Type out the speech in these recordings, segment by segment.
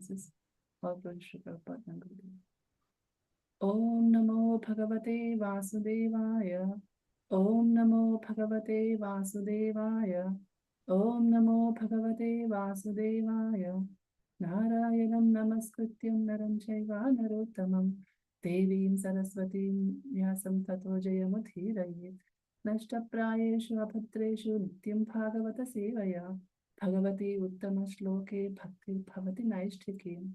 references. All praise Sri Prabhupada and Gurudev. Om Namo Bhagavate Vasudevaya. Om Namo Bhagavate Vasudevaya. Om Namo Bhagavate Vasudevaya. Narayanam Namaskrityam Naram Chaiva Narottamam Devim Saraswatim Vyasam Tato Jayamudhirayet Nashtaprayeshu Abhadreshu Nityam Bhagavata Sevaya Bhagavati Uttama Shloke Bhakti Bhavati Naishtikim.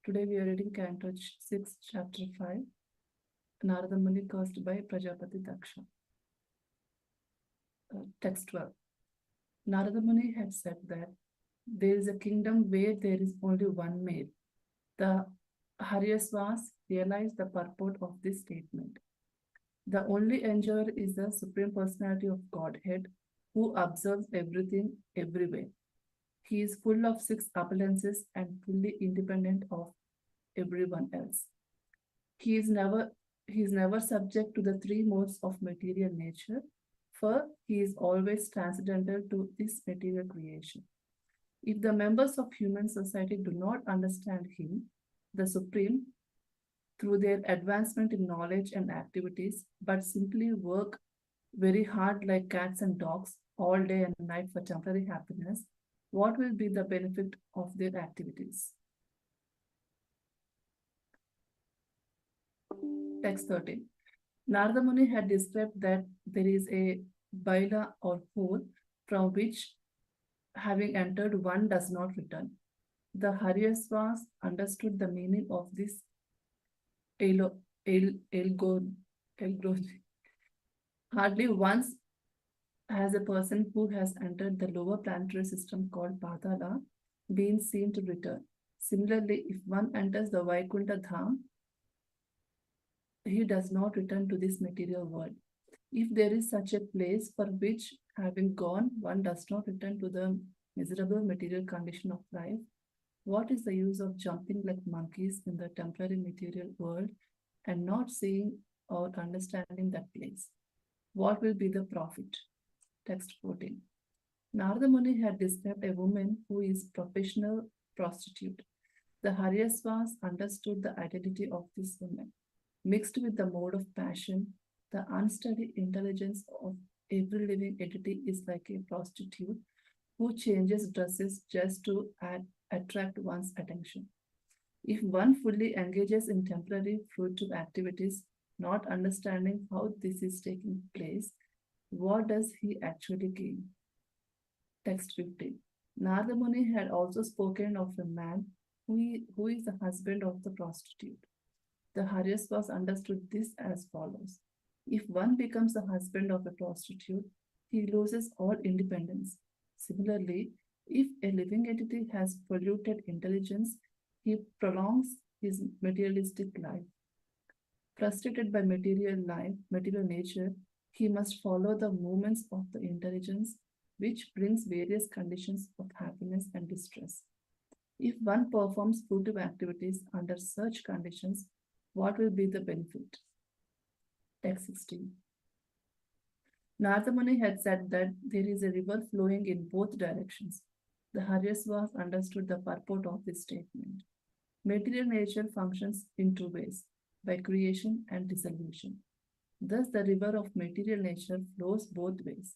Today we are reading Canto 6, Chapter 5, Narada Muni caused by Prajapati Daksha. Text 12. Narada Muni had said that there is a kingdom where there is only one male. The Haryasvas realized the purport of this statement. The only enjoyer is the Supreme Personality of Godhead, who observes everything everywhere. He is full of 6 appearances and fully independent of everyone else. He is never subject to the 3 modes of material nature, for he is always transcendental to this material creation. If the members of human society do not understand him, the Supreme, through their advancement in knowledge and activities, but simply work very hard like cats and dogs all day and night for temporary happiness, what will be the benefit of their activities? Text 13. Narada Muni had described that there is a baila or hole from which, having entered, one does not return. The Haryasvas understood the meaning of this elgon. Hardly once has a person who has entered the lower planetary system called Patala been seen to return. Similarly, if one enters the Vaikuntha Dham, he does not return to this material world. If there is such a place for which, having gone, one does not return to the miserable material condition of life, what is the use of jumping like monkeys in the temporary material world and not seeing or understanding that place? What will be the profit? Text 14. Narada Muni had described a woman who is professional prostitute. The Haryasvas understood the identity of this woman. Mixed with the mode of passion, the unsteady intelligence of every living entity is like a prostitute who changes dresses just to attract one's attention. If one fully engages in temporary fruitive activities, not understanding how this is taking place, what does he actually gain? Text 15. Narada Muni had also spoken of a man who is the husband of the prostitute. The Haryasvas understood this as follows. If one becomes the husband of a prostitute, he loses all independence. Similarly, if a living entity has polluted intelligence, he prolongs his materialistic life. Frustrated by material nature, he must follow the movements of the intelligence, which brings various conditions of happiness and distress. If one performs fruitive activities under such conditions, what will be the benefit? Text 16. Narada Muni had said that there is a river flowing in both directions. The Haryasvas understood the purport of this statement. Material nature functions in 2 ways, by creation and dissolution. Thus, the river of material nature flows both ways.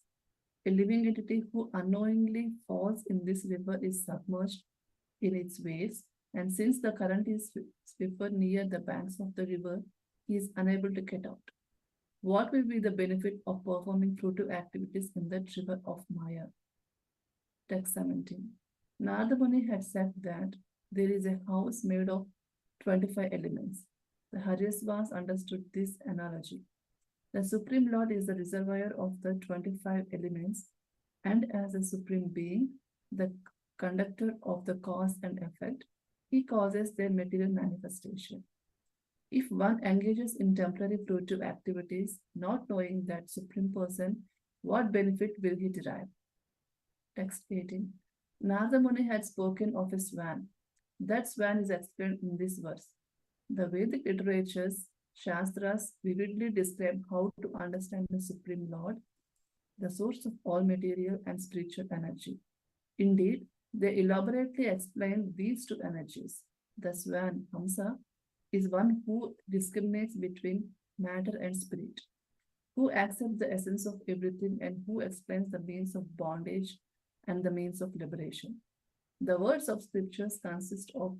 A living entity who unknowingly falls in this river is submerged in its waves, and since the current is swifter near the banks of the river, he is unable to get out. What will be the benefit of performing fruitive activities in that river of Maya? Text 17. Narada Muni had said that there is a house made of 25 elements. The Haryasvas understood this analogy. The Supreme Lord is the reservoir of the 25 elements, and as a Supreme Being, the conductor of the cause and effect, he causes their material manifestation. If one engages in temporary fruitive activities, not knowing that Supreme Person, what benefit will he derive? Text 18. Narada Muni had spoken of a swan. That swan is explained in this verse. The Vedic literatures, Shastras, vividly describe how to understand the Supreme Lord, the source of all material and spiritual energy. Indeed, They elaborately explain these two energies. The swan, Hamsa, is one who discriminates between matter and spirit, who accepts the essence of everything and who explains the means of bondage and the means of liberation. The words of scriptures consist of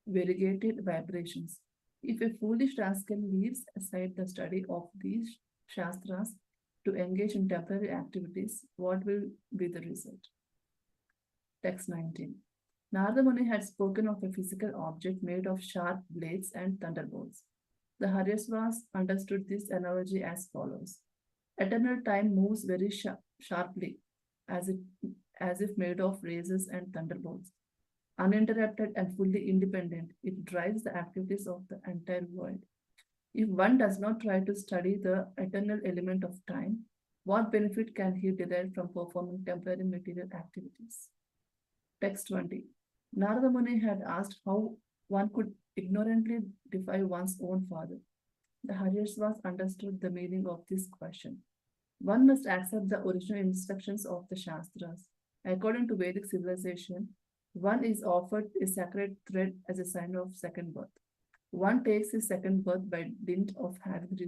variegated vibrations. If a foolish rascal leaves aside the study of these shastras to engage in temporary activities, what will be the result? Text 19. Narada Muni had spoken of a physical object made of sharp blades and thunderbolts. The Haryasvas understood this analogy as follows. Eternal time moves very sharply, as, it, as if made of razors and thunderbolts. Uninterrupted and fully independent, it drives the activities of the entire world. If one does not try to study the eternal element of time, what benefit can he derive from performing temporary material activities? Text 20. Narada Muni had asked how one could ignorantly defy one's own father. The Haryasvas understood the meaning of this question. One must accept the original instructions of the Shastras. According to Vedic civilization, one is offered a sacred thread as a sign of second birth. One takes his second birth by dint of having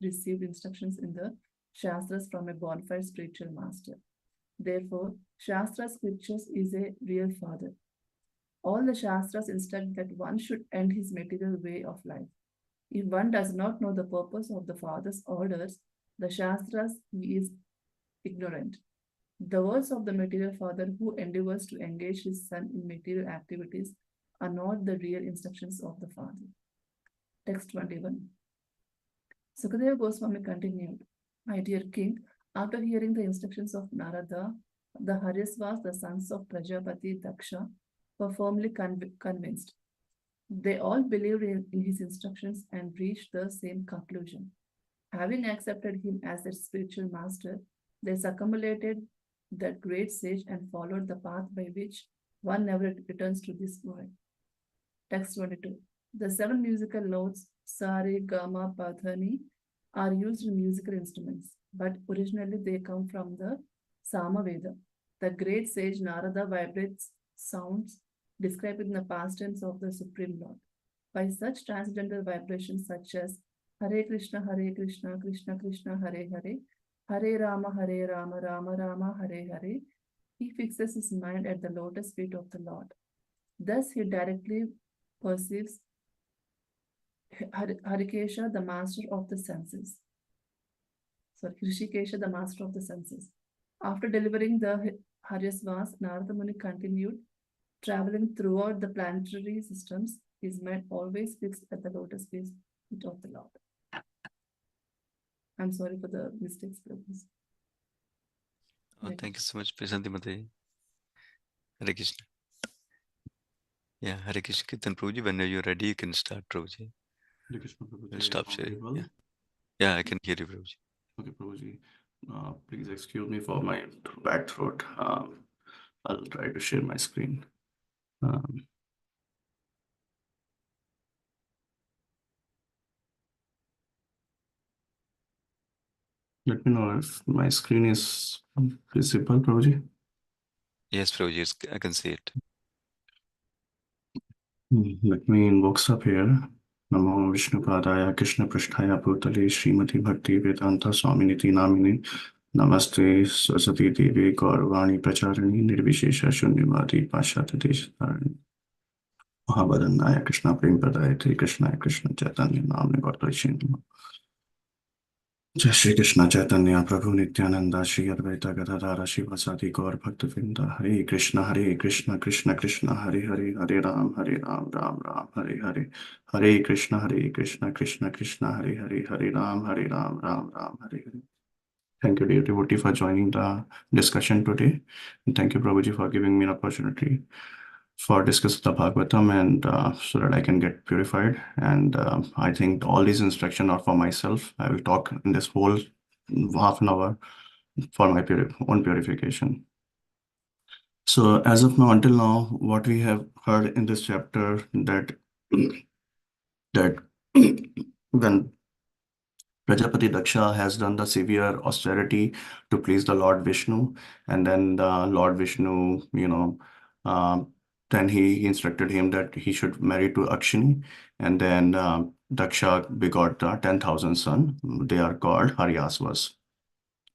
received instructions in the Shastras from a bona fide spiritual master. Therefore, Shastra scriptures is a real father. All the Shastras instruct that one should end his material way of life. If one does not know the purpose of the father's orders, the Shastras, he is ignorant. The words of the material father who endeavors to engage his son in material activities are not the real instructions of the father. Text 21. Sukadeva Goswami continued, My dear king, after hearing the instructions of Narada, the Haryasvas, the sons of Prajapati Daksha, were firmly convinced. They all believed in his instructions and reached the same conclusion. Having accepted him as their spiritual master, they circumambulated that great sage and followed the path by which one never returns to this world. Text 22. The 7 musical notes, Sare, Gama, Padhani, are used in musical instruments, but originally they come from the Samaveda. The great sage Narada vibrates sounds describing the past tense of the Supreme Lord. By such transcendental vibrations such as Hare Krishna, Krishna Krishna, Hare Hare, Hare Rama, Rama Rama, Hare Hare, he fixes his mind at the lotus feet of the Lord. Thus he directly perceives Harikesha, the master of the senses. Hrishikesha, the master of the senses. After delivering the Haryasvas, Narada Muni continued traveling throughout the planetary systems, his mind always fixed at the lotus feet of the Lord. I'm sorry for the mistakes, please. Thank you so much, Prasanti Mate. Hare Krishna. Yeah, Hare Krishna Kirtan Prabhuji. Whenever you're ready, you can start, Prabhuji. Hare Krishna Prabhuji. We'll stop sharing. Well? Yeah, I can hear you, Prabhuji. Okay, Prabhuji. Please excuse me for my bad throat. I'll try to share my screen. Let me know if my screen is visible, Prabhuji. Yes, Prabhuji, I can see it. Let me inbox up here. Namo Vishnu Padaya Krishna Pristhaya Bhutale Srimati Bhakti Vedanta Swaminiti Namini Namaste Saraswati Devi Gauravani Pracharani Nirvishesha Shunyavadi Pashyata Deshatarani Mahabhadanaya Krishna Prem Padayate Krishna Krishna Chaitanya Namne Gautrishin Jai Shri Krishna Chaitanya Prabhu Nityananda Shri Advaita Gadadara Shivasati Gaur Bhakta Vrinda Hare Krishna Krishna Krishna Hare Hare Hare Ram Ram Ram Hare Hare Hare Krishna Krishna Krishna Hare Hare Hare Ram Ram Ram Hare Hare. Thank you, dear devotee, for joining the discussion today. And thank you, Prabhuji, for giving me an opportunity for discuss the Bhagavatam and so that I can get purified. And I think all these instructions are for myself. I will talk in this whole half an hour for my own purification. So as of now, until now, what we have heard in this chapter that when Prajapati Daksha has done the severe austerity to please the Lord Vishnu, and then the Lord Vishnu, Then he instructed him that he should marry to Akshini, and then Daksha begot 10,000 sons. They are called Haryasvas.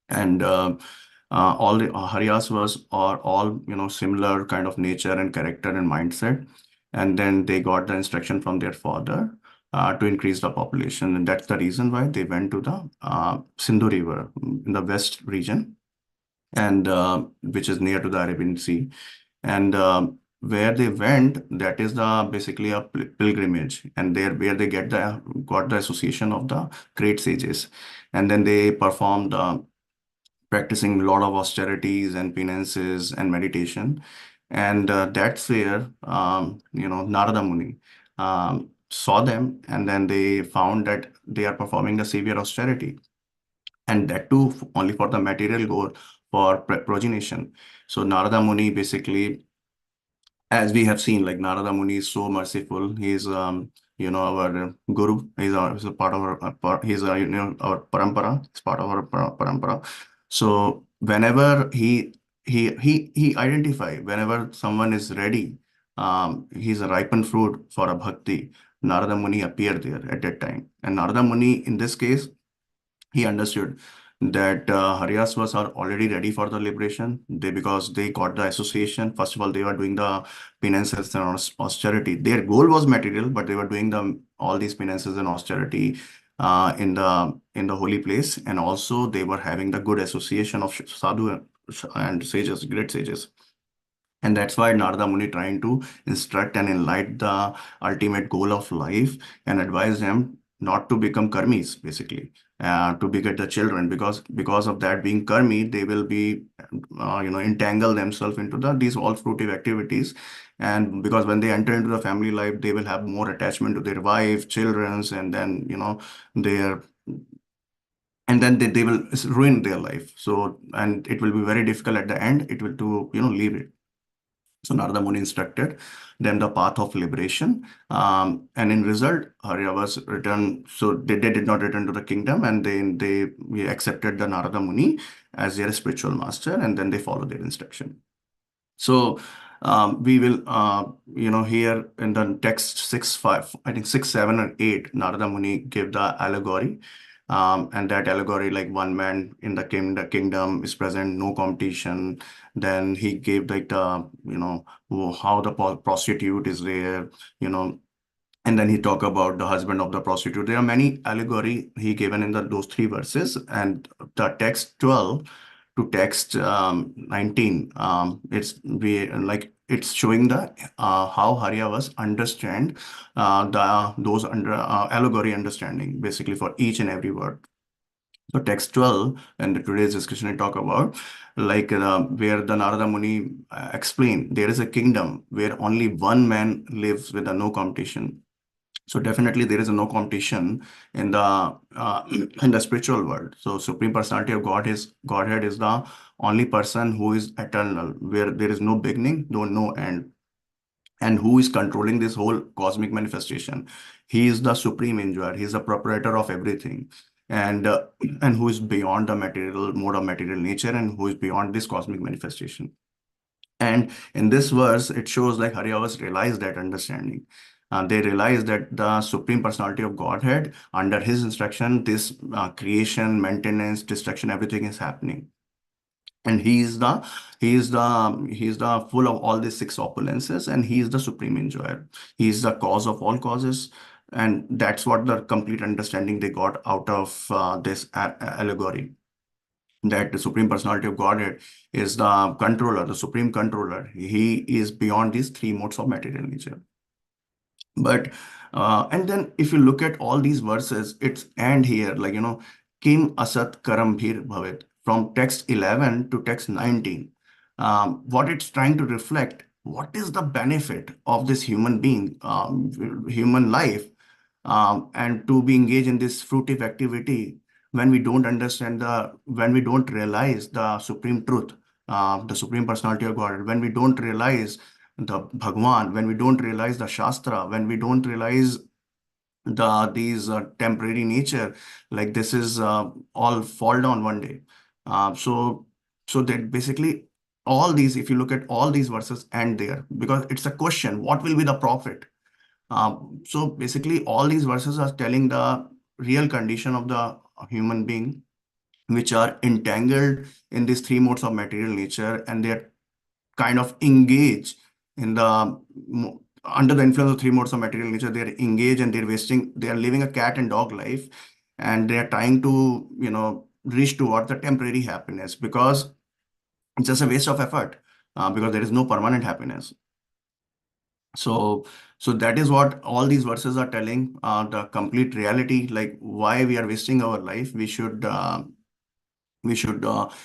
And all the Haryasvas are all, similar kind of nature and character and mindset. And then they got the instruction from their father to increase the population. And that's the reason why they went to the Sindhu River in the west region, and which is near to the Arabian Sea. And where they went, that is the basically a pilgrimage, and there where they got the association of the great sages, and then they performed practicing a lot of austerities and penances and meditation. And that's where, Narada Muni saw them, and then they found that they are performing a severe austerity, and that too only for the material goal for progenation. So Narada Muni basically, as we have seen, like Narada Muni is so merciful. He's our guru. He's a part of our he's our parampara. He's part of our parampara. So whenever he identify whenever someone is ready, he's a ripened fruit for a bhakti. Narada Muni appeared there at that time, and Narada Muni in this case, he understood that Haryasvas are already ready for the liberation. Because they got the association. First of all, they were doing the penances and austerity. Their goal was material, but they were doing all these penances and austerity in the holy place, and also they were having the good association of sadhu and sages, great sages. And that's why Narada Muni trying to instruct and enlighten the ultimate goal of life, and advise them not to become karmis, basically, to beget the children, because of that being karmi, they will be, entangle themselves into these all fruitive activities. And because when they enter into the family life, they will have more attachment to their wife, childrens, and then, their and then they will ruin their life. So, and it will be very difficult at the end, it will to, leave it. So Narada Muni instructed them the path of liberation. And in result, Haryavas returned. So they did not return to the kingdom, and then we accepted the Narada Muni as their spiritual master, and then they followed their instruction. So we will, here in the text 6, 5, I think 6, 7, and 8, Narada Muni gave the allegory. And that allegory, like one man in the kingdom is present, no competition. Then he gave like the, how the prostitute is there, and then he talk about the husband of the prostitute. There are many allegory he given in those 3 verses, and the text 12 to text 19. It's showing the how Haryavas understand those allegory understanding, basically for each and every word. So text 12 and today's discussion I talk about, like where the Narada Muni explained there is a kingdom where only one man lives with no competition. So definitely there is no competition in the in the spiritual world. So Supreme Personality of Godhead is the only person who is eternal, where there is no beginning, no end, and who is controlling this whole cosmic manifestation. He is the supreme enjoyer. He is the proprietor of everything, and and who is beyond the material mode of material nature, and who is beyond this cosmic manifestation. And in this verse, it shows like Haryavas realized that understanding. They realized that the Supreme Personality of Godhead, under his instruction, this creation, maintenance, destruction, everything is happening. And he is the full of all these 6 opulences, and he is the supreme enjoyer. He is the cause of all causes. And that's what the complete understanding they got out of this allegory, that the Supreme Personality of Godhead is the controller, the supreme controller. He is beyond these 3 modes of material nature. But and then if you look at all these verses, it's end here, like Kim Asat Karam Bhir Bhavet, from text 11 to text 19. What it's trying to reflect, what is the benefit of this human being, human life, and to be engaged in this fruitive activity when we don't when we don't realize the supreme truth, the Supreme Personality of God, when we don't realize the Bhagwan, when we don't realize the Shastra, when we don't realize these temporary nature, like this is all fall down one day. So that basically all these, if you look at all these verses end there, because it's a question, what will be the profit? So basically, all these verses are telling the real condition of the human being, which are entangled in these three modes of material nature, and they're kind of engaged in the under the influence of three modes of material nature. They're engaged and they're living a cat and dog life, and they're trying to, reach towards the temporary happiness, because it's just a waste of effort, because there is no permanent happiness. So, that is what all these verses are telling, the complete reality, like why we are wasting our life. We should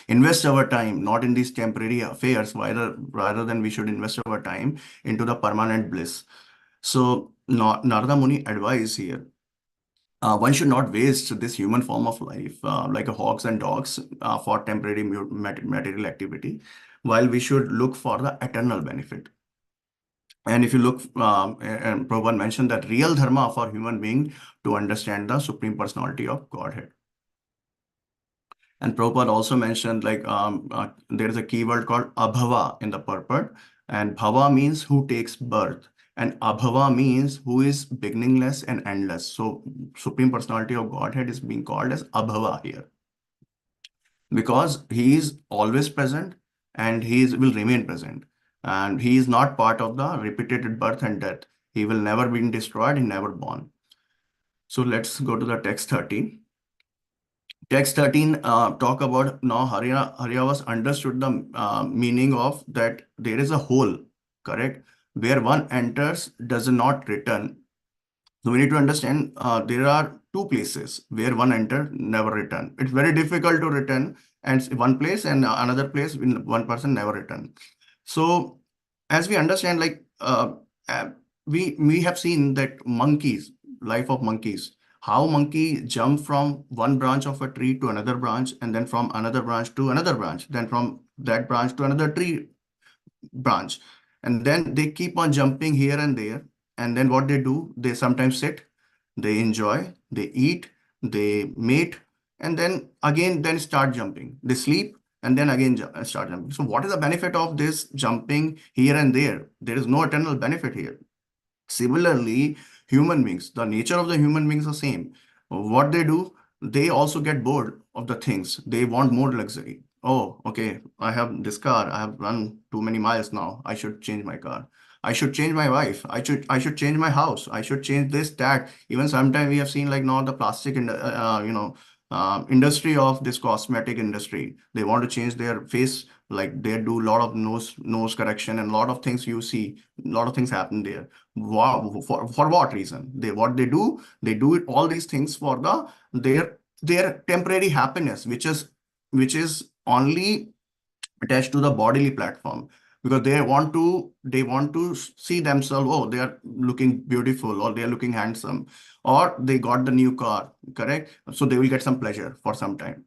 invest our time not in these temporary affairs, rather than we should invest our time into the permanent bliss. So, Narada Muni advice here. One should not waste this human form of life, like a hogs and dogs, for temporary material activity, while we should look for the eternal benefit. And if you look, and Prabhupada mentioned that real dharma for human being to understand the Supreme Personality of Godhead. And Prabhupada also mentioned, like, there is a keyword called abhava in the purport, and bhava means who takes birth, and abhava means who is beginningless and endless. So Supreme Personality of Godhead is being called as abhava here, because he is always present, and will remain present, and he is not part of the repeated birth and death. He will never be destroyed and never born. So let's go to the text 13. Text 13 talk about, now Hare was understood the meaning of that there is a hole, correct? Where one enters does not return. So we need to understand, there are two places where one enter, never return. It's very difficult to return, and one place and another place when one person never return. So as we understand, like, we have seen that life of monkeys, how monkey jump from one branch of a tree to another branch, and then from another branch to another branch, then from that branch to another tree branch, and then they keep on jumping here and there. And then what they do, they sometimes sit, they enjoy, they eat, they mate, and then again then start jumping, they sleep, and then again start jumping. So what is the benefit of this jumping here and there? There is no eternal benefit here. Similarly, human beings, the nature of the human beings are same. What they do, they also get bored of the things. They want more luxury. Oh, okay, I have this car. I have run too many miles now. I should change my car. I should change my wife. I should change my house. I should change this, that. Even sometimes we have seen, like, now the plastic industry of this cosmetic industry. They want to change their face, like they do a lot of nose correction, and a lot of things you see, a lot of things happen there. Wow, for what reason? They do it, all these things for their temporary happiness, which is only attached to the bodily platform, because they want to see themselves, oh, they are looking beautiful, or they are looking handsome, or they got the new car, correct? So they will get some pleasure for some time.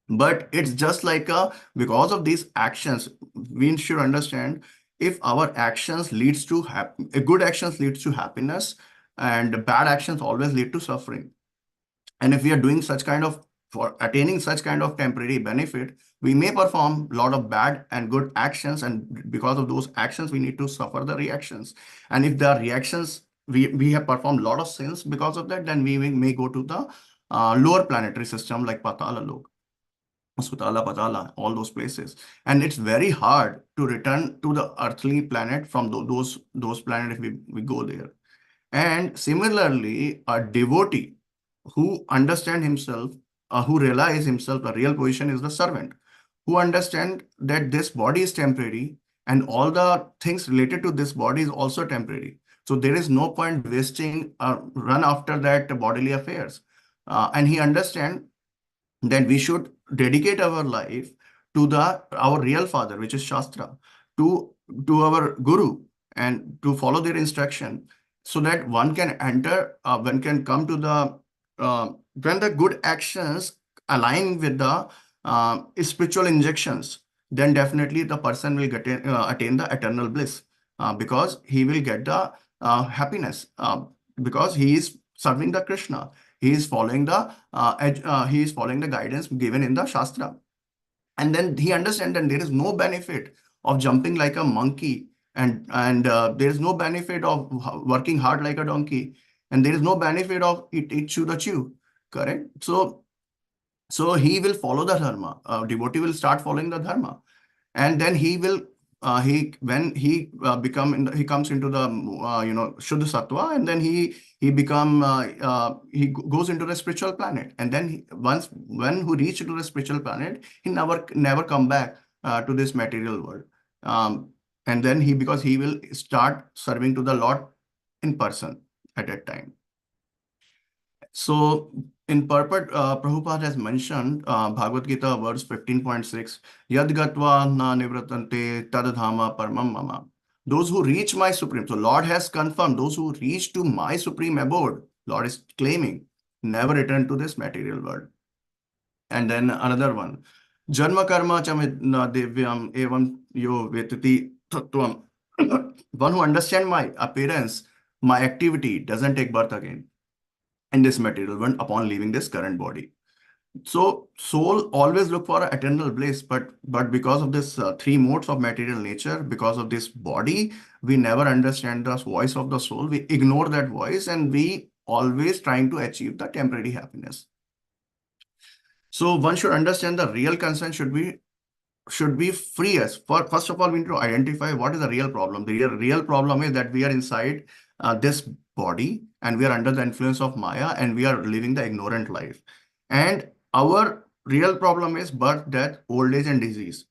But it's just like, because of these actions, we should understand, if our actions leads to good actions leads to happiness, and bad actions always lead to suffering. And if we are doing such kind of, for attaining such kind of temporary benefit, we may perform a lot of bad and good actions, and because of those actions, we need to suffer the reactions. And if the reactions, we have performed a lot of sins because of that, then we may go to the lower planetary system, like Patala Lok, Sutala, Patala, all those places. And it's very hard to return to the earthly planet from those planets if we go there. And similarly, a devotee who understand himself, who realize himself, the real position is the servant, who understand that this body is temporary, and all the things related to this body is also temporary. So there is no point wasting run after that bodily affairs. And he understand that we should dedicate our life to our real father, which is Shastra, to our guru, and to follow their instruction, so that one can come to when the good actions align with the spiritual injections, then definitely the person will attain the eternal bliss, because he will get the happiness, because he is serving the Krishna. He is following the guidance given in the Shastra. And then he understands that there is no benefit of jumping like a monkey, and there is no benefit of working hard like a donkey, and there is no benefit of eat chew the chew. Correct? So he will follow the dharma. Devotee will start following the dharma, and then he will he when he he comes into the Shuddha Sattva, and then he goes into the spiritual planet, and then once when he reach to the spiritual planet, he never come back to this material world, and then because he will start serving to the Lord in person at that time. So in purport, Prabhupada has mentioned Bhagavad Gita verse 15.6, Yad gatva na nivratante tadadhama paramam mama. Those who reach my supreme. So Lord has confirmed those who reach to my supreme abode. Lord is claiming never return to this material world. And then another one, Janma karma chamidna devyam evam yo vetati tattvam. One who understands my appearance, my activity, doesn't take birth again in this material world upon leaving this current body. So soul always look for eternal bliss, but because of this three modes of material nature, because of this body, we never understand the voice of the soul. We ignore that voice, and we always trying to achieve the temporary happiness. So one should understand the real concern should be free us. First of all, we need to identify what is the real problem. The real problem is that we are inside this body, and we are under the influence of Maya, and we are living the ignorant life. And our real problem is birth, death, old age, and disease.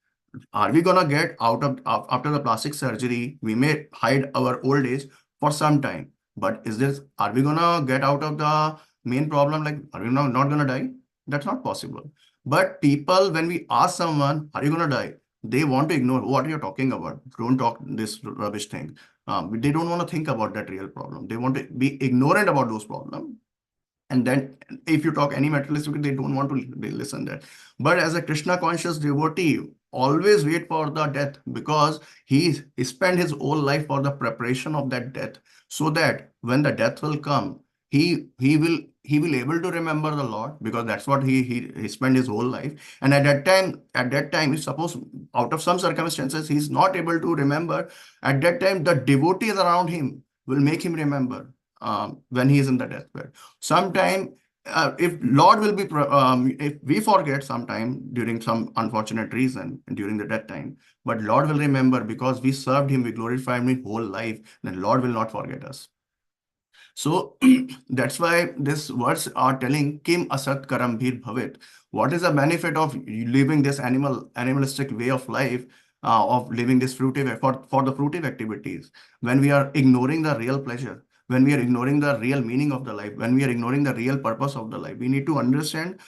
Are we gonna get out of after the plastic surgery? We may hide our old age for some time, but are we gonna get out of the main problem? Like, are we not gonna die? That's not possible. But people, when we ask someone, are you gonna die? They want to ignore what you're talking about. Don't talk this rubbish thing. They don't want to think about that real problem. They want to be ignorant about those problems. And then if you talk any materialistic, they don't want to listen that. But as a Krishna conscious devotee, always wait for the death, because he spent his whole life for the preparation of that death, so that when the death will come, he will able to remember the Lord, because that's what he spent his whole life. And at that time, suppose out of some circumstances he's not able to remember, at that time the devotees around him will make him remember when he is in the deathbed. Sometime, if Lord will be, if we forget sometime during some unfortunate reason during the death time, but Lord will remember because we served him, we glorified him whole life, then Lord will not forget us. So that's why these words are telling Kim Asat Karam Bhir Bhavit. What is the benefit of living this animalistic way of life, of living this fruitive for the fruitive activities, when we are ignoring the real pleasure, when we are ignoring the real meaning of the life, when we are ignoring the real purpose of the life? We need to understand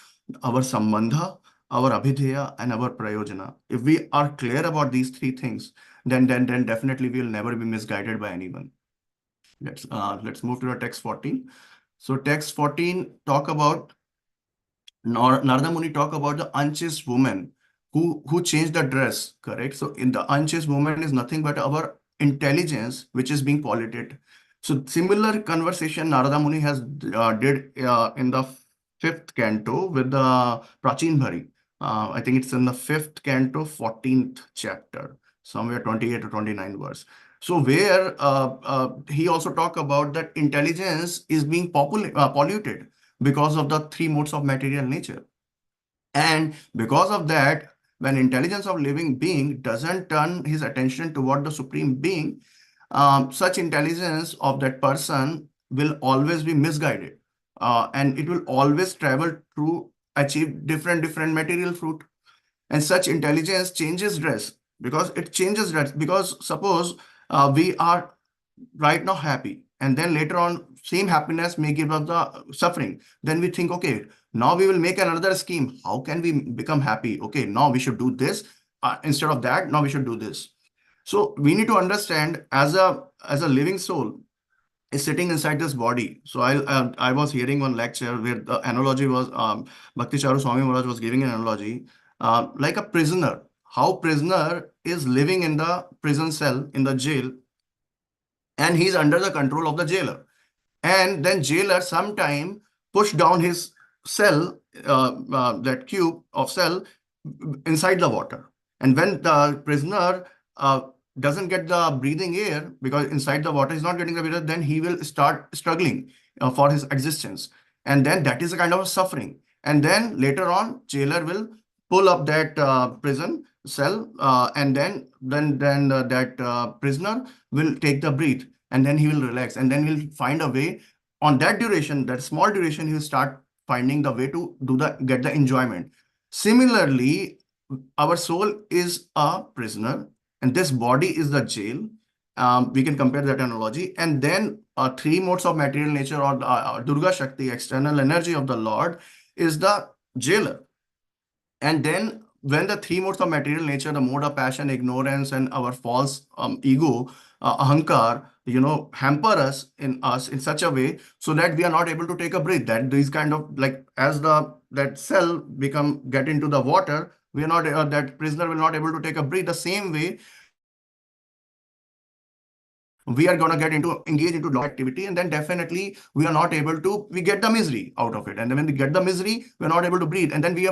our sambandha, our abhideya, and our prayojana. If we are clear about these three things, then definitely we will never be misguided by anyone. Let's move to the text 14. So text 14 talk about Narada Muni talk about the unchaste woman who changed the dress, correct? So in the unchaste woman is nothing but our intelligence which is being polluted. So similar conversation Narada Muni has did in the 5th canto with the Prachin Bhari. I think it's in the 5th canto, 14th chapter, somewhere 28 to 29 verse. So where he also talk about that intelligence is being polluted because of the three modes of material nature. And because of that, when intelligence of living being doesn't turn his attention toward the supreme being, such intelligence of that person will always be misguided, and it will always travel to achieve different material fruit. And such intelligence changes dress, because it changes dress. Because suppose we are right now happy, and then later on same happiness may give us the suffering, then we think, okay, now we will make another scheme, how can we become happy? Okay, now we should do this, instead of that, now we should do this. So we need to understand, as a living soul is sitting inside this body. So I was hearing one lecture where the analogy was Bhakti Charu Swami Maharaj was giving an analogy, like a prisoner, how prisoner is living in the prison cell in the jail, and he's under the control of the jailer. And then jailer sometime push down his cell, that cube of cell, inside the water. And when the prisoner doesn't get the breathing air, because inside the water he's not getting the breathing, then he will start struggling for his existence. And then that is a kind of suffering. And then later on, jailer will pull up that prison cell, and then that prisoner will take the breath, and then he will relax, and then he'll find a way. On that duration, that small duration, he'll start finding the way to get the enjoyment. Similarly, our soul is a prisoner, and this body is the jail. We can compare that analogy. And then three modes of material nature, or Durga Shakti, external energy of the Lord, is the jailer. And then when the three modes of material nature, the mode of passion, ignorance, and our false ego, ahankar, hamper us in such a way so that we are not able to take a breath. That these kind of, like, as that cell get into the water, we are not that prisoner will not able to take a breath. The same way, we are going to engage into lot activity, and then definitely we are not able to, we get the misery out of it. And then when we get the misery, we're not able to breathe. And then we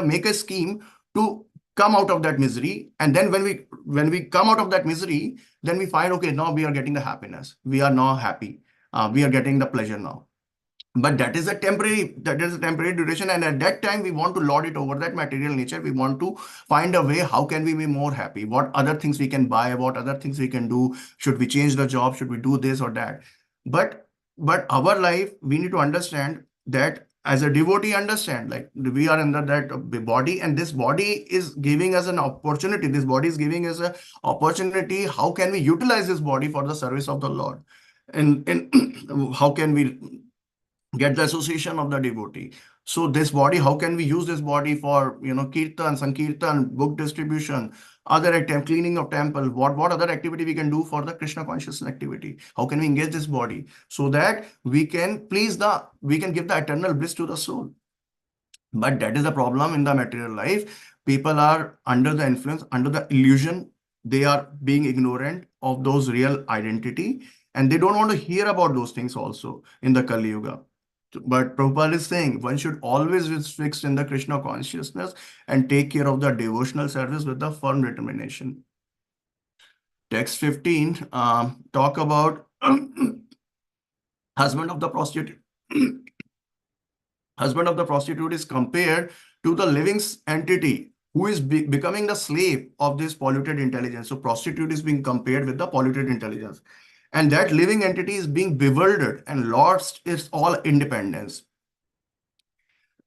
make a scheme to come out of that misery. And then when we come out of that misery, then we find, okay, now we are getting the happiness. We are now happy. We are getting the pleasure now. But that is a temporary duration. And at that time, we want to lord it over that material nature. We want to find a way, how can we be more happy? What other things we can buy? What other things we can do? Should we change the job? Should we do this or that? But our life, we need to understand that as a devotee, understand, like, we are under that body, and this body is giving us an opportunity. This body is giving us an opportunity. How can we utilize this body for the service of the Lord? And how can we get the association of the devotee? So this body, how can we use this body for, kirtan, sankirtan, book distribution, other cleaning of temple, what other activity we can do for the Krishna consciousness activity? How can we engage this body so that we can give the eternal bliss to the soul? But that is the problem in the material life. People are under the influence, under the illusion. They are being ignorant of those real identity, and they don't want to hear about those things also in the Kali Yuga. But Prabhupada is saying one should always be fixed in the Krishna consciousness and take care of the devotional service with the firm determination. Text 15 talk about husband of the prostitute. Husband of the prostitute is compared to the living entity who is becoming the slave of this polluted intelligence. So prostitute is being compared with the polluted intelligence. And that living entity is being bewildered and lost its all independence.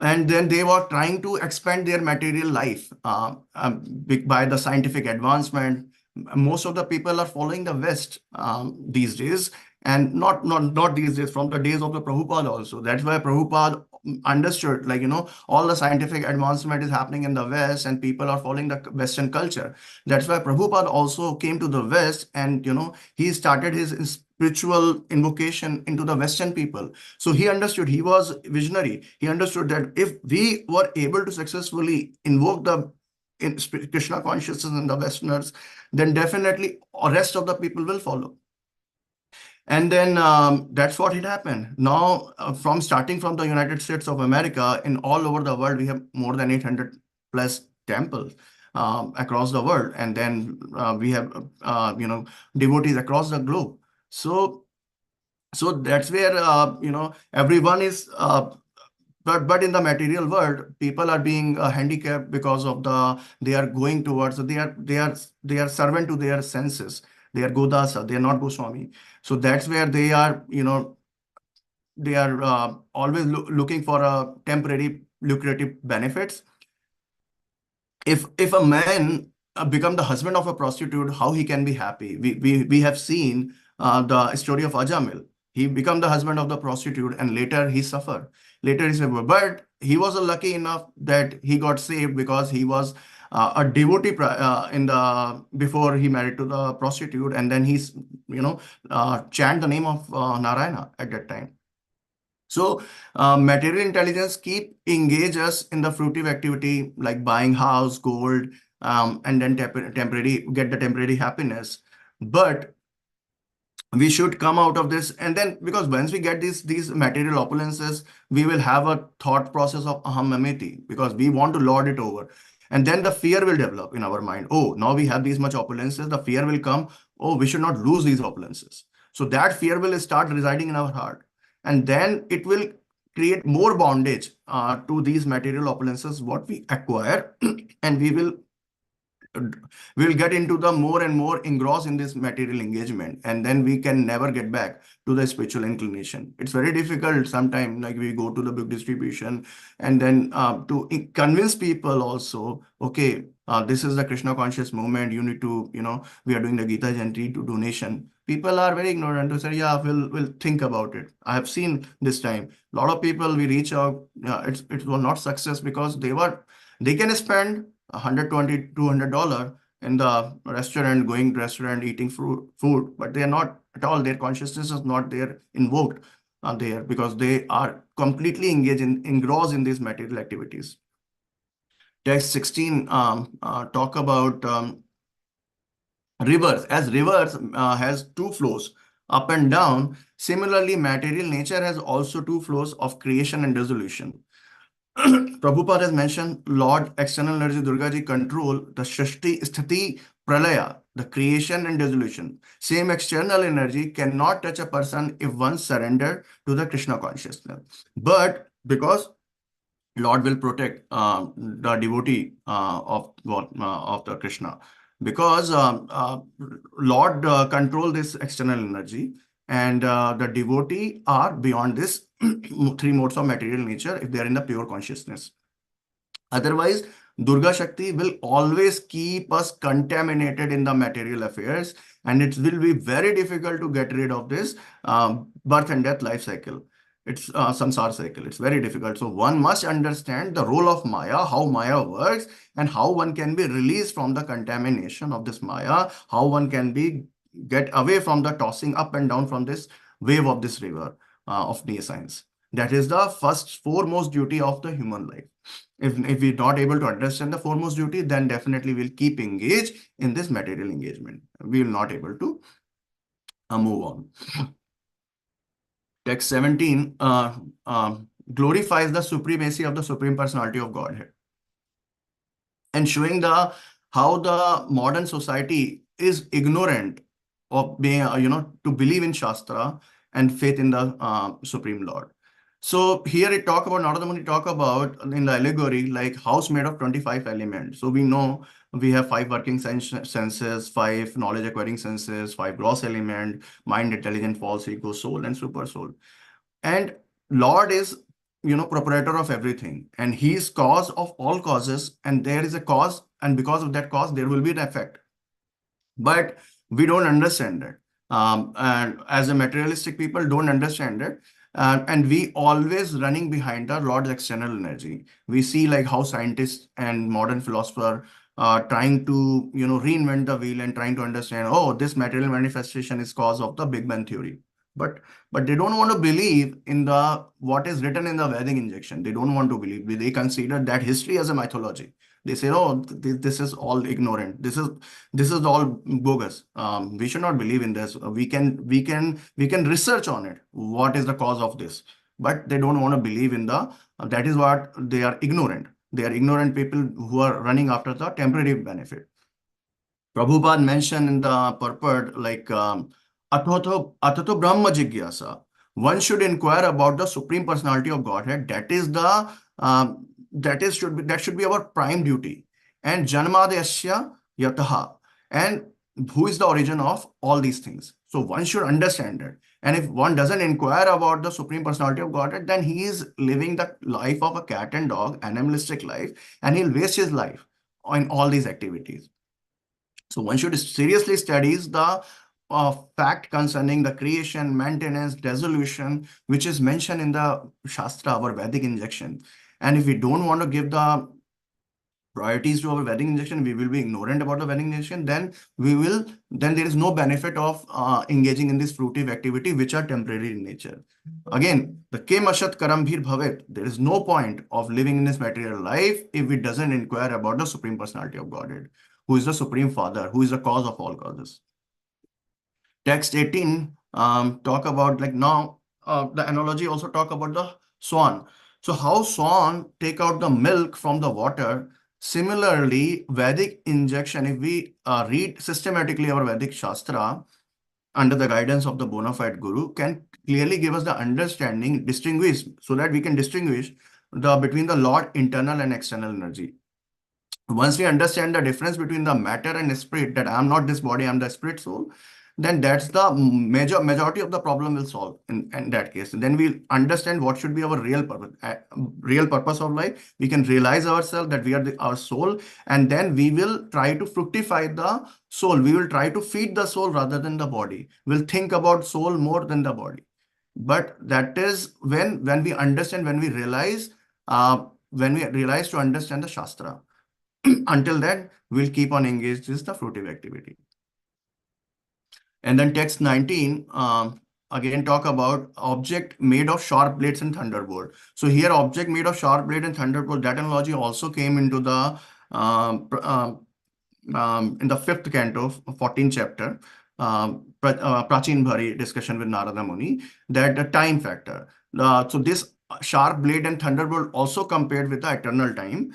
And then they were trying to expand their material life by the scientific advancement. Most of the people are following the West these days, and not these days, from the days of the Prabhupada also. That's why Prabhupada understood, like, all the scientific advancement is happening in the West, and people are following the Western culture. That's why Prabhupada also came to the West, and he started his spiritual invocation into the Western people. So he understood, he was visionary. He understood that if we were able to successfully invoke the Krishna consciousness in the Westerners, then definitely the rest of the people will follow. And then that's what had happened. Now, starting from the United States of America, in all over the world, we have more than 800 plus temples across the world. And then we have, devotees across the globe. So that's where, everyone is, but in the material world, people are being handicapped because of they are going towards, they are servant to their senses. They are Godasa, they are not Goswami. So that's where they are, they are always looking for a temporary lucrative benefits. If a man become the husband of a prostitute, how he can be happy? We have seen the story of Ajamil. He become the husband of the prostitute, and later he suffered. But he was lucky enough that he got saved because he was a devotee before he married to the prostitute, and then he's chant the name of Narayana at that time. So material intelligence keep engage us in the fruitive activity like buying house, gold, and then get the temporary happiness. But we should come out of this, and then because once we get these material opulences, we will have a thought process of aham mameti, because we want to lord it over. And then the fear will develop in our mind. Oh, now we have these much opulences. The fear will come. Oh, we should not lose these opulences. So that fear will start residing in our heart. And then it will create more bondage to these material opulences, what we acquire, and we'll get into the more and more engrossed in this material engagement, and then we can never get back to the spiritual inclination. It's very difficult sometimes, like we go to the book distribution and then to convince people also, okay, this is the Krishna conscious movement, you need to, we are doing the Gita Jayanti to donation. People are very ignorant to say, yeah, we'll think about it. I have seen this time, a lot of people we reach out, it was not success because they can spend $120, $200 in the restaurant, going to restaurant, eating food, but they are not at all, their consciousness is not there, invoked there, because they are completely engrossed in these material activities. Text 16 talk about rivers. As rivers has two flows, up and down, similarly material nature has also two flows of creation and dissolution. Prabhupada has mentioned Lord external energy Durga ji control the Shashti Sthiti Pralaya, the creation and dissolution. Same external energy cannot touch a person if one surrendered to the Krishna consciousness. But because Lord will protect the devotee of the Krishna, because Lord control this external energy, and the devotee are beyond this three modes of material nature if they are in the pure consciousness. Otherwise, Durga Shakti will always keep us contaminated in the material affairs, and it will be very difficult to get rid of this birth and death life cycle. It's samsara cycle. It's very difficult. So one must understand the role of Maya, how Maya works, and how one can be released from the contamination of this Maya, how one can get away from the tossing up and down from this wave of this river of nescience. That is the first foremost duty of the human life. If we're not able to understand the foremost duty, then definitely we'll keep engaged in this material engagement. We will not able to move on. Text 17 glorifies the supremacy of the Supreme Personality of Godhead, and showing how the modern society is ignorant of being, to believe in Shastra and faith in the Supreme Lord. So here it talk about, Narada Muni talk about in the allegory, like house made of 25 elements. So we know we have 5 working senses, 5 knowledge acquiring senses, 5 gross element, mind, intelligent, false ego, soul, and super soul. And Lord is, proprietor of everything, and he is cause of all causes, and there is a cause, and because of that cause, there will be an effect. But we don't understand it. And as a materialistic people don't understand it. And we always running behind the Lord's external energy. We see like how scientists and modern philosopher are trying to, reinvent the wheel and trying to understand, oh, this material manifestation is cause of the Big Bang theory. But they don't want to believe in what is written in the Vedic injection. They don't want to believe. They consider that history as a mythology. They say, oh, this is all ignorant. This is all bogus. We should not believe in this. We can research on it. What is the cause of this? But they don't want to believe in that is what they are ignorant. They are ignorant people who are running after the temporary benefit. Prabhupada mentioned in the purport, like, Atato Brahma Jigyasa. One should inquire about the Supreme Personality of Godhead. That should be our prime duty. And Janmadhyasya Yataha. And who is the origin of all these things? So one should understand it. And if one doesn't inquire about the Supreme Personality of Godhead, then he is living the life of a cat and dog, animalistic life, and he'll waste his life on all these activities. So one should seriously study the fact concerning the creation, maintenance, dissolution, which is mentioned in the Shastra, our Vedic injection. And if we don't want to give the priorities to our Vedic injection, we will be ignorant about the Vedic injection, then there is no benefit of engaging in this fruitive activity, which are temporary in nature. Again, the Kemashat Karambhir Bhavet, there is no point of living in this material life if it doesn't inquire about the Supreme Personality of Godhead, who is the Supreme Father, who is the cause of all causes. Text 18 talk about, like, now the analogy also talk about the swan. So how swan take out the milk from the water, Similarly, Vedic injection, if we read systematically our Vedic Shastra under the guidance of the bona fide guru, can clearly give us the understanding, distinguish, so that we can distinguish between the Lord internal and external energy. Once we understand the difference between the matter and spirit, that I am not this body, I am the spirit soul, then that's the majority of the problem will solve in that case. And then we'll understand what should be our real purpose of life. We can realize ourselves that we are our soul, and then we will try to fructify the soul. We will try to feed the soul rather than the body. We'll think about soul more than the body. But that is when we understand, when we realize to understand the Shastra. Until then, we'll keep on engaged in the fruitive activity. And then text 19, again talk about object made of sharp blades and thunderbolt. So here, object made of sharp blade and thunderbolt, that analogy also came into the in the 5th canto, 14th chapter, Prachin Bhari discussion with Narada Muni, that the time factor. So this sharp blade and thunderbolt also compared with the eternal time,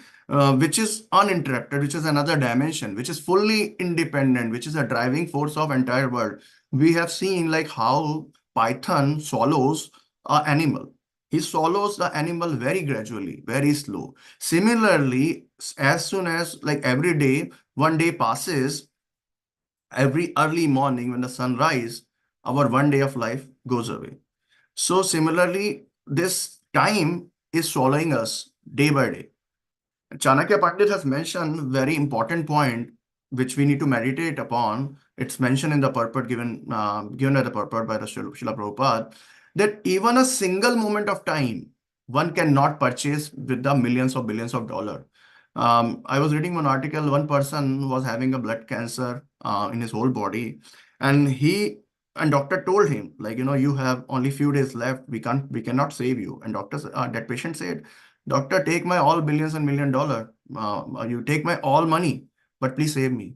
which is uninterrupted, which is another dimension, which is fully independent, which is a driving force of entire world. We have seen like how Python swallows an animal. He swallows the animal very gradually, very slow. Similarly, as soon as like every day, one day passes, every early morning when the sun rises, our one day of life goes away. So similarly, this time is swallowing us day by day. Chanakya Pandit has mentioned very important point which we need to meditate upon. It's mentioned in the purport given by the purport by the Srila Prabhupada, that even a single moment of time one cannot purchase with the millions or billions of dollars. I was reading one article. One person was having a blood cancer in his whole body, and doctor told him, like, you have only few days left. We cannot save you. And that patient said, "Doctor, take my all billions and $1 million. You take my all money, but please save me."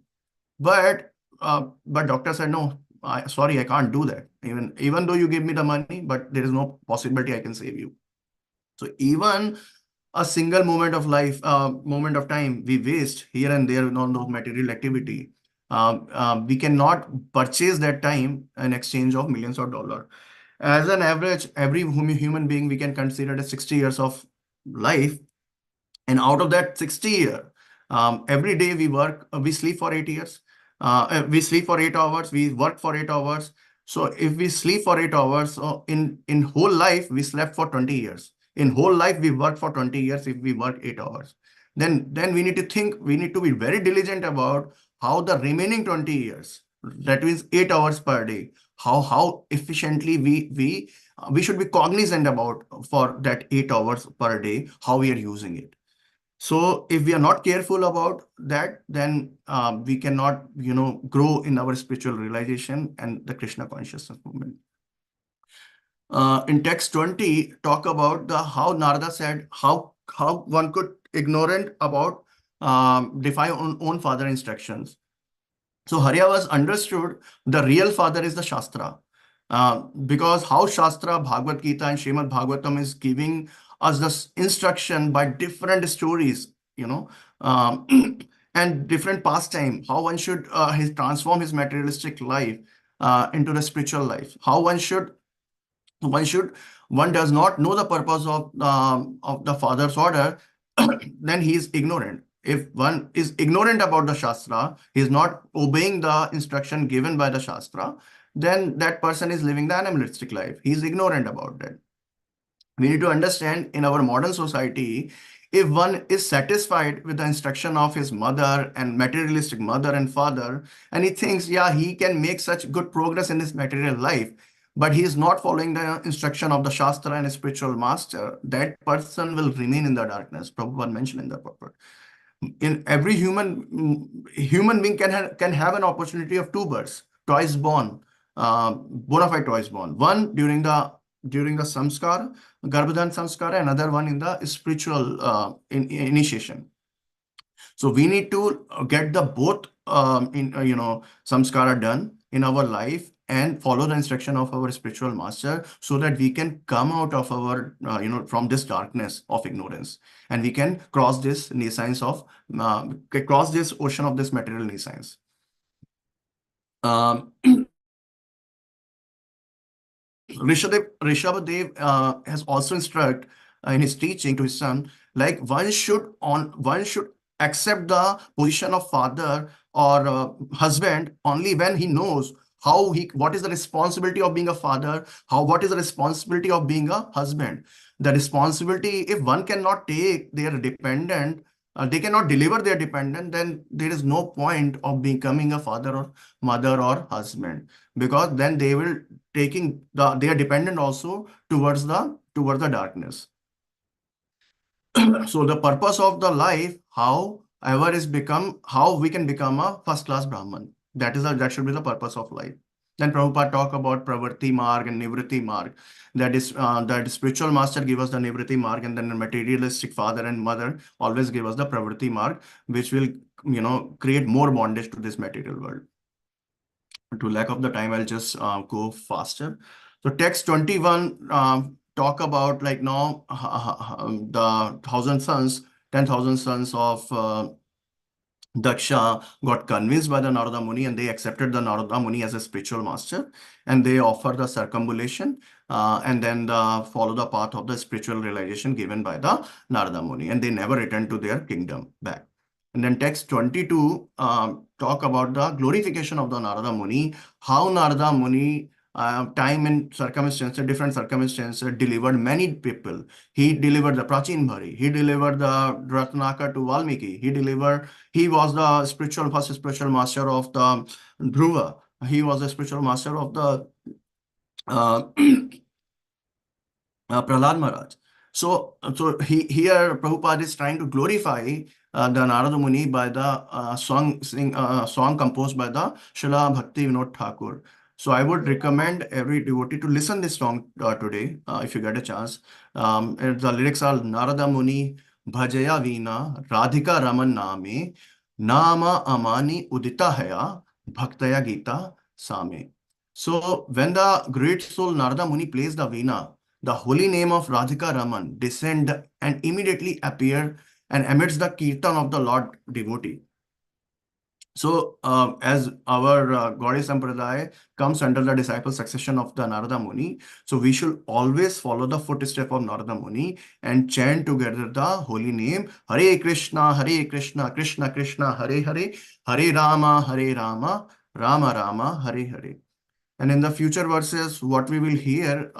But doctor said, "No, sorry, I can't do that. Even though you give me the money, but there is no possibility I can save you." So even a single moment of life, moment of time we waste here and there on no material activity, we cannot purchase that time in exchange of millions of dollars. As an average, every human being we can consider as 60 years of life, and out of that 60 year, every day we sleep for 8 years, we sleep for 8 hours, we work for 8 hours. So if we sleep for 8 hours, in whole life we slept for 20 years. In whole life we work for 20 years. If we work 8 hours, then we need to think, we need to be very diligent about how the remaining 20 years, that means 8 hours per day, how efficiently we should be cognizant about for that 8 hours per day, how we are using it. So if we are not careful about that, then we cannot, grow in our spiritual realization and the Krishna consciousness movement. In text 20, talk about how Narada said how one could ignorant about defy own father instructions. So Hare was understood the real father is the Shastra, because how Shastra, Bhagavad Gita and Srimad Bhagavatam is giving us the instruction by different stories, and different pastime, how one should transform his materialistic life into the spiritual life, how one does not know the purpose of the father's order, then he is ignorant. If one is ignorant about the Shastra, he is not obeying the instruction given by the Shastra, then that person is living the animalistic life. He is ignorant about that. We need to understand, in our modern society, if one is satisfied with the instruction of his mother and materialistic mother and father, and he thinks, yeah, he can make such good progress in his material life, but he is not following the instruction of the Shastra and spiritual master, that person will remain in the darkness. Prabhupada mentioned in the purport. In every human being can have an opportunity of two births, twice born, bona fide twice born. One during the samskara, Garbhadan samskara, another one in the spiritual initiation. So we need to get the both samskara done in our life, and follow the instruction of our spiritual master so that we can come out of our, from this darkness of ignorance, and we can cross this nescience of, cross this ocean of this material nescience. Rishabhadev has also instructed in his teaching to his son, like one should accept the position of father or husband only when he knows what is the responsibility of being a father, what is the responsibility of being a husband. The responsibility, if one cannot take their dependent, they cannot deliver their dependent, then there is no point of becoming a father or mother or husband, because then they will they are dependent also towards the darkness. So the purpose of the life, how we can become a first class Brahman. That should be the purpose of life. Then Prabhupada talk about Pravritti Marg and Nivritti Marg. That is, that spiritual master give us the Nivritti Marg, and then the materialistic father and mother always give us the Pravritti Marg, which will, create more bondage to this material world. To lack of the time, I'll just go faster. So text 21 talk about, like, now the 10,000 sons of Daksha got convinced by the Narada Muni, and they accepted the Narada Muni as a spiritual master, and they offer the circumambulation and then follow the path of the spiritual realization given by the Narada Muni, and they never returned to their kingdom back. And then text 22 talk about the glorification of the Narada Muni, how Narada Muni time and different circumstances, delivered many people. He delivered the Prachin Bhari, he delivered the Ratnaka to Valmiki, he was the first spiritual master of the Dhruva, he was the spiritual master of the Prahlad Maharaj. So here Prabhupada is trying to glorify the Narada Muni by the song composed by the Srila Bhakti Vinod Thakur. So I would recommend every devotee to listen this song today, if you get a chance. The lyrics are Narada Muni Bhajaya Veena Radhika Raman Name Nama Amani Udita Haya Bhaktaya Gita Same. So when the great soul Narada Muni plays the Veena, the holy name of Radhika Raman descend and immediately appear and amidst the Kirtan of the Lord devotee. So as our Gaudiya Sampradaya comes under the disciple succession of the Narada Muni, so we should always follow the footstep of Narada Muni and chant together the holy name Hare Krishna, Krishna Krishna, Hare Hare, Hare Rama, Rama Rama, Hare Hare. And in the future verses, what we will hear,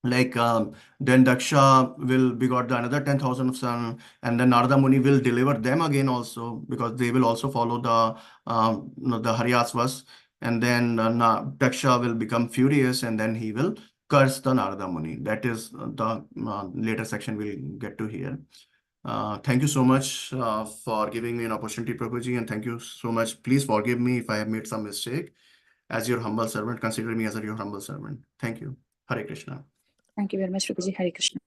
then Daksha will begot another 10,000 of son, and then Narada Muni will deliver them again also, because they will also follow the Haryasvas, and then Daksha will become furious, and then he will curse the Narada Muni. That is the later section we'll get to here. Thank you so much for giving me an opportunity, Prabhuji, and thank you so much. Please forgive me if I have made some mistake. As your humble servant, consider me as your humble servant. Thank you. Hare Krishna. Thank you very much, Prabhuji. Hare Krishna.